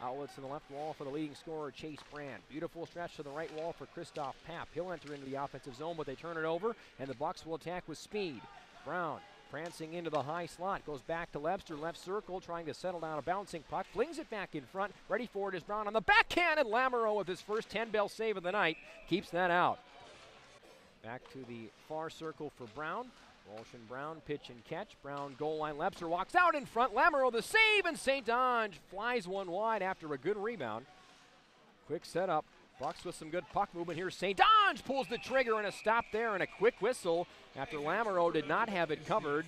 Outlets to the left wall for the leading scorer, Chase Brand. Beautiful stretch to the right wall for Christoph Papp. He'll enter into the offensive zone, but they turn it over, and the Bucks will attack with speed. Brown prancing into the high slot, goes back to Lebster, left circle, trying to settle down a bouncing puck, flings it back in front, ready for it is Brown on the backhand, and Lamoureux with his first 10-bell save of the night keeps that out. Back to the far circle for Brown. Walsh and Brown pitch and catch. Brown goal line. Lebster walks out in front. Lamoureux the save, and St. Ange flies one wide after a good rebound. Quick setup. Bucks with some good puck movement here. St. Ange pulls the trigger, and a stop there and a quick whistle after Lamoureux did not have it covered.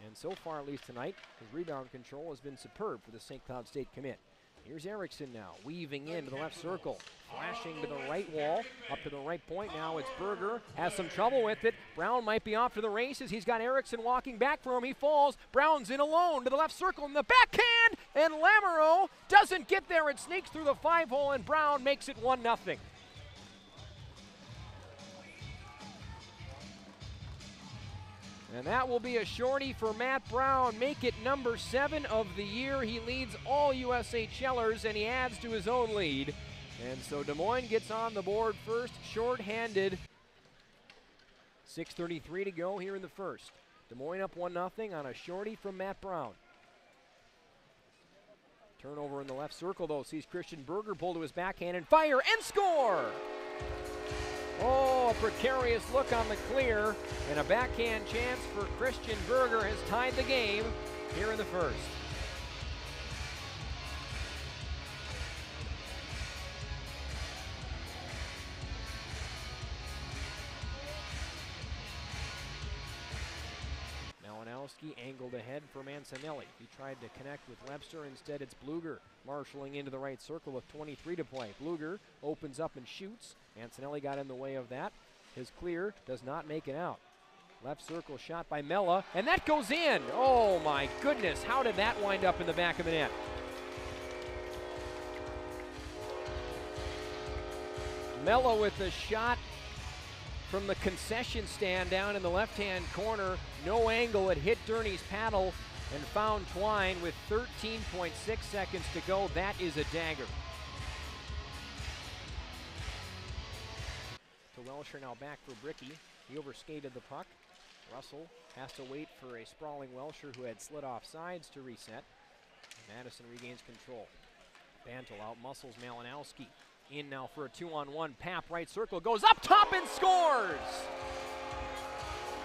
And so far, at least tonight, his rebound control has been superb for the St. Cloud State commit. Here's Erickson now, weaving into the left circle, flashing to the right wall, up to the right point. Now it's Berger, has some trouble with it. Brown might be off to the races. He's got Erickson walking back for him. He falls. Brown's in alone to the left circle in the backhand, and Lamoureux doesn't get there. It sneaks through the 5-hole, and Brown makes it 1-0. And that will be a shorty for Matt Brown. Make it number 7 of the year. He leads all USHLers, and he adds to his own lead. And so Des Moines gets on the board first, short-handed. 6:33 to go here in the first. Des Moines up 1-0 on a shorty from Matt Brown. Turnover in the left circle, though, sees Christian Berger pull to his backhand and fire and score! Oh, a precarious look on the clear, and a backhand chance for Christian Berger has tied the game here in the first. Malinowski angled ahead for Mancinelli. He tried to connect with Webster. Instead, it's Bluger marshaling into the right circle with 23 to play. Bluger opens up and shoots. Mancinelli got in the way of that. His clear does not make it out. Left circle shot by Mella, and that goes in. Oh my goodness, how did that wind up in the back of the net? Mella with the shot from the concession stand down in the left-hand corner. No angle, it hit Durney's paddle and found Twine with 13.6 seconds to go. That is a dagger. To Welsher now back for Bricky. He overskated the puck. Russell has to wait for a sprawling Welsher who had slid off sides to reset. Madison regains control. Bantle out muscles Malinowski. In now for a 2-on-1. Papp right circle, goes up top and scores!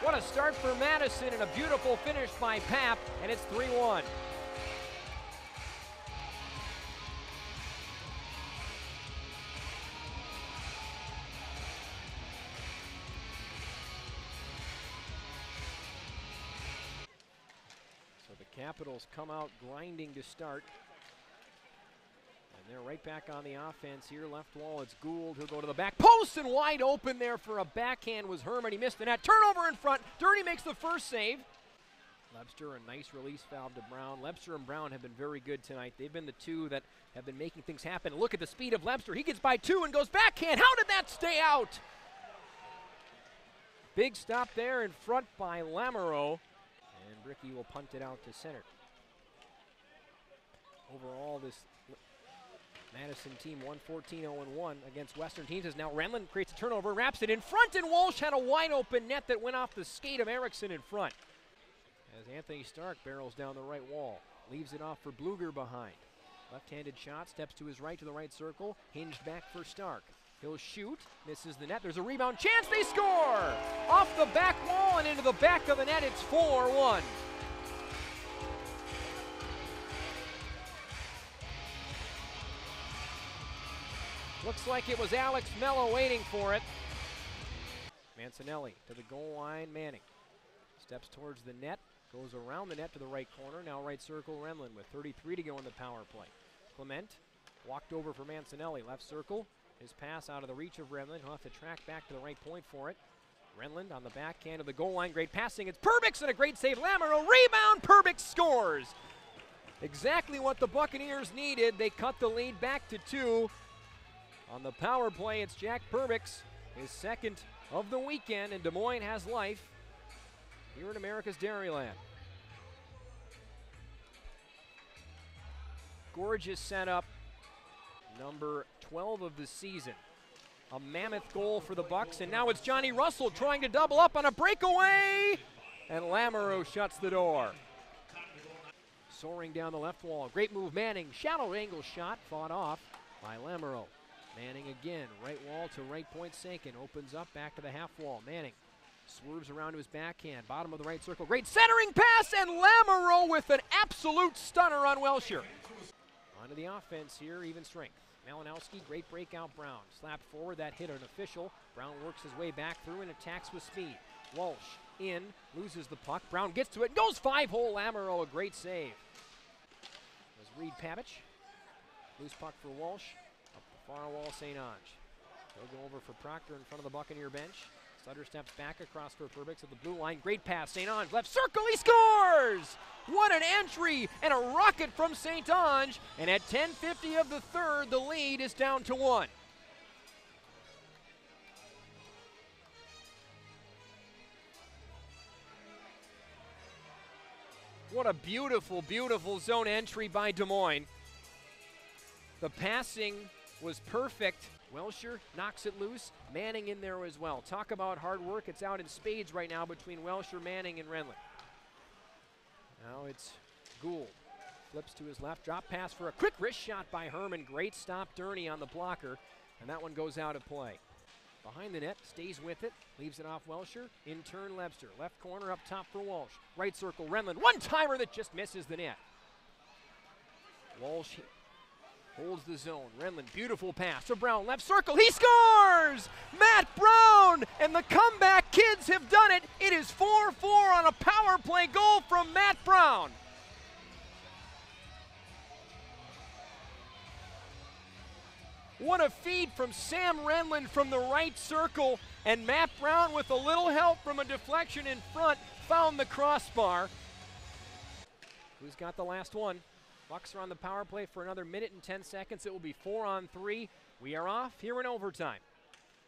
What a start for Madison and a beautiful finish by Papp, and it's 3-1. So the Capitals come out grinding to start. And they're right back on the offense here. Left wall, it's Gould. He'll go to the back post, and wide open there for a backhand was Herman. He missed the net. Turnover in front. Durney makes the first save. Lebster, a nice release valve to Brown. Lebster and Brown have been very good tonight. They've been the two that have been making things happen. Look at the speed of Lebster. He gets by 2 and goes backhand. How did that stay out? Big stop there in front by Lamoureux. And Bricky will punt it out to center. Overall, this Madison team 1-14-0-1 against Western teams as now Renlund creates a turnover, wraps it in front, and Walsh had a wide open net that went off the skate of Erickson in front. As Anthony Stark barrels down the right wall, leaves it off for Bluger behind. Left-handed shot, steps to his right to the right circle, hinged back for Stark. He'll shoot, misses the net, there's a rebound chance, they score! Off the back wall and into the back of the net, it's 4-1. Looks like it was Alex Mello waiting for it. Mancinelli to the goal line, Manning. Steps towards the net, goes around the net to the right corner, now right circle Renlund with 33 to go in the power play. Clement walked over for Mancinelli, left circle. His pass out of the reach of Renlund. He'll have to track back to the right point for it. Renlund on the backhand of the goal line, great passing. It's Perbix and a great save. Lamoureux, rebound, Perbix scores. Exactly what the Buccaneers needed. They cut the lead back to 2. On the power play, it's Jack Perbix, his second of the weekend, and Des Moines has life here in America's Dairyland. Gorgeous setup. number 12 of the season. A mammoth goal for the Bucks, and now it's Johnny Russell trying to double up on a breakaway, and Lamoureux shuts the door. Soaring down the left wall, great move, Manning, shallow angle shot, fought off by Lamoureux. Manning again, right wall to right point, Sankin opens up, back to the half wall, Manning swerves around to his backhand, bottom of the right circle, great centering pass, and Lamoureux with an absolute stunner on Welsher. Onto the offense here, even strength. Malinowski, great breakout, Brown. Slapped forward, that hit an official. Brown works his way back through and attacks with speed. Walsh in, loses the puck. Brown gets to it, goes 5-hole. Lamoureux, a great save. There's Reed Pavich. Loose puck for Walsh. Up the far wall, St. Ange. He'll go over for Proctor in front of the Buccaneer bench. Sutter steps back across for Perbix at the blue line. Great pass, St. Ange, left circle, he scores! What an entry and a rocket from St. Ange. And at 10:50 of the third, the lead is down to 1. What a beautiful, beautiful zone entry by Des Moines. The passing was perfect. Welsher knocks it loose. Manning in there as well. Talk about hard work. It's out in spades right now between Welsher, Manning, and Renlund. Now it's Gould. Flips to his left. Drop pass for a quick wrist shot by Herman. Great stop, Durney on the blocker. And that one goes out of play. Behind the net, stays with it. Leaves it off Welsher. In turn, Lebster. Left corner up top for Walsh. Right circle, Renlund. One-timer that just misses the net. Walsh holds the zone. Renlund, beautiful pass to Brown, left circle. He scores! Matt Brown! And the comeback kids have done it. It is 4-4 on a power play goal from Matt Brown. What a feed from Sam Renlund from the right circle. And Matt Brown, with a little help from a deflection in front, found the crossbar. Who's got the last one? Bucks are on the power play for another minute and 10 seconds. It will be 4-on-3. We are off here in overtime.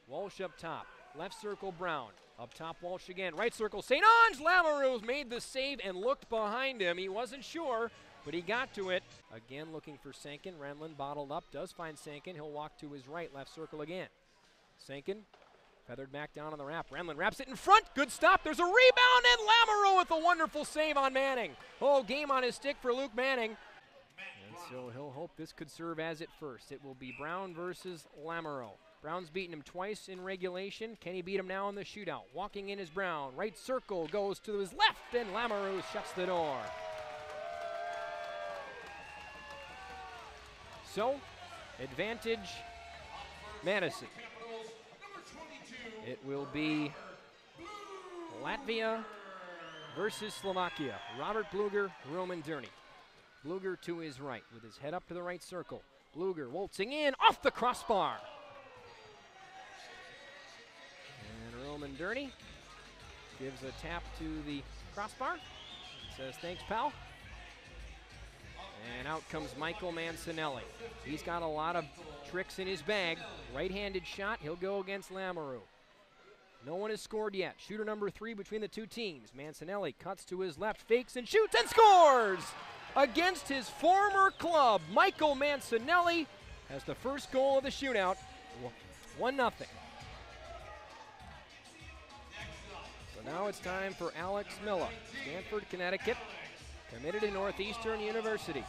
Walsh up top. Left circle, Brown. Up top, Walsh again. Right circle, St. Ange. Lamoureux made the save and looked behind him. He wasn't sure, but he got to it. Again looking for Sankin. Renlund bottled up. Does find Sankin. He'll walk to his right. Left circle again. Sankin feathered back down on the wrap. Renlund wraps it in front. Good stop. There's a rebound, and Lamoureux with a wonderful save on Manning. Oh, game on his stick for Luke Manning. And so he'll hope this could serve as it first. It will be Brown versus Lamoureux. Brown's beaten him twice in regulation. Can he beat him now in the shootout? Walking in is Brown. Right circle goes to his left, and Lamoureux shuts the door. So, advantage Madison. It will be Latvia versus Slovakia. Robert Bluger, Roman Durney. Bluger to his right with his head up to the right circle. Bluger waltzing in off the crossbar. And Roman Durney gives a tap to the crossbar. Says, thanks, pal. And out comes Michael Mancinelli. He's got a lot of tricks in his bag. Right-handed shot, he'll go against Lamoureux. No one has scored yet. Shooter number 3 between the two teams. Mancinelli cuts to his left, fakes and shoots and scores! Against his former club, Michael Mancinelli has the first goal of the shootout, 1-0. So now it's time for Alex Milla, Stanford, Connecticut, committed to Northeastern University.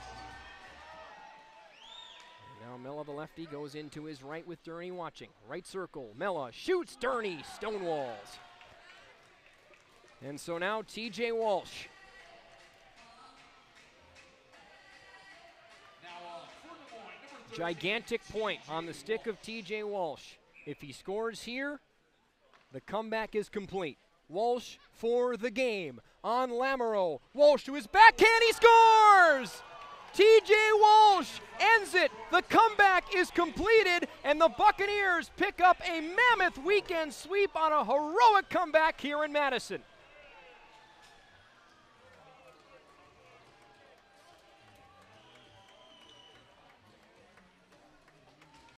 And now Milla, the lefty, goes into his right with Durney watching. Right circle, Milla shoots, Durney stonewalls. And so now TJ Walsh. Gigantic point on the stick of TJ Walsh. If he scores here, the comeback is complete. Walsh for the game on Lamoureux. Walsh to his backhand, he scores! TJ Walsh ends it. The comeback is completed, and the Buccaneers pick up a mammoth weekend sweep on a heroic comeback here in Madison.